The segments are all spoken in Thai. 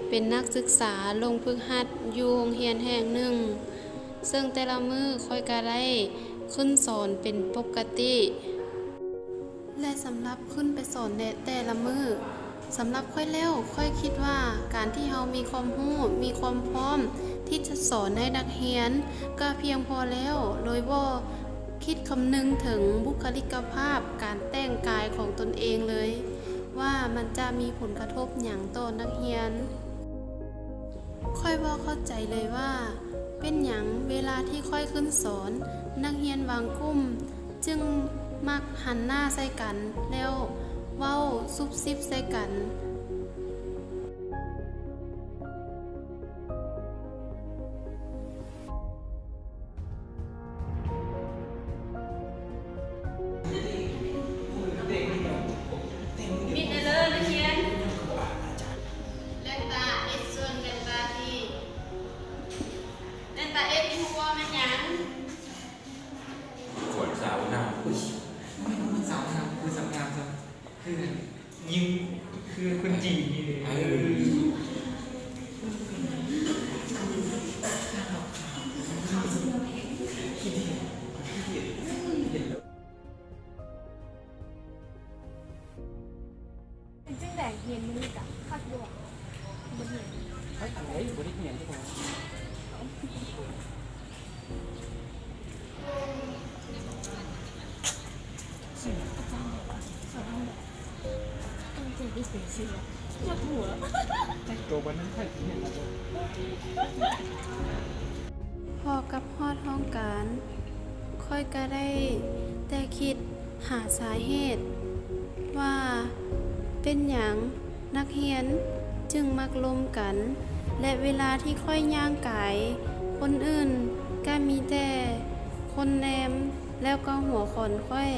เป็นนักศึกษาลงฝึกหัดอยู่โรงเรียนแห่งหนึ่งซึ่งแต่ละมื้อค่อยก็ได้ขึ้นสอนเป็นปกติและสำหรับขึ้นไปสอนในแต่ละมื้อสำหรับค่อยแล้วค่อยคิดว่าการที่เรามีความรู้มีความพร้อมที่จะสอนให้นักเรียนก็เพียงพอแล้วโดยบ่คิดคำนึงถึงบุคลิกภาพการแต่งกายของตนเองเลยว่ามันจะมีผลกระทบหยังต่อนักเรียนค่อยบ่เข้าใจเลยว่าเป็นหยังเวลาที่ค่อยขึ้นสอนนักเรียนบางกลุ่มจึงมักหันหน้าใส่กันแล้วเว้าซุบซิบใส่กันมิดเลยนักเรียนเลนตาเอสส่วนเลนตาทีเลนตาเอสหัวมันหยัง ขวดสาวน้ำอุ้ยไม่มันสาวน้ำคือสำงามซะคือยิ้มคือคุณจีจึงแต่เห็นมือกับคักดวงบนเห็น เฮ้ยอะไรอยู่บนนี้เห็นที่ผมต้องเจอที่เสียชื่อปวดหัว ตัวบนนั้นใครเห็นแล้ว พอกับฮอดห้องการค่อยก็ได้แต่คิดหาสาเหตุว่าเป็นหยังนักเรียนจึงมักลมกันและเวลาที่ค่อยย่างกายคนอื่นก็มีแต่คนแนมแล้วก็หัวขอนค่อย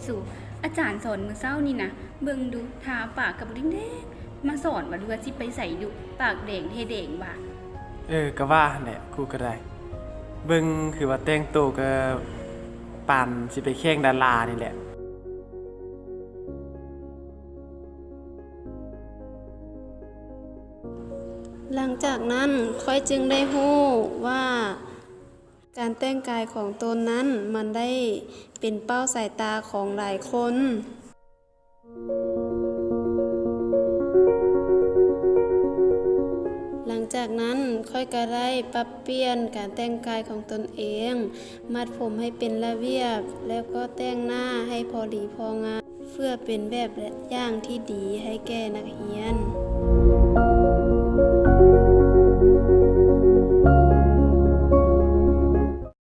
สู่อาจารย์สอนมื้อเช้านี่นะเบิ่งดูทาปากกับดิ้งแดงมาสอนว่าดูว่าสิไปใส่ดูปากแดงเทแดงบ่า ก็ว่าแหละกูก็ได้เบิ่งคือว่าแต่งตัวก็ปั่นสิไปแข่งดารานี่แหละหลังจากนั้นค่อยจึงได้รู้ว่าการแต่งกายของตนนั้นมันได้เป็นเป้าสายตาของหลายคน หลังจากนั้นค่อยก็ได้ปรับเปลี่ยนการแต่งกายของตนเองมัดผมให้เป็นระเบียบแล้วก็แต่งหน้าให้พอดีพองามเพื่อเป็นแบบอย่างที่ดีให้แก่นักเรียน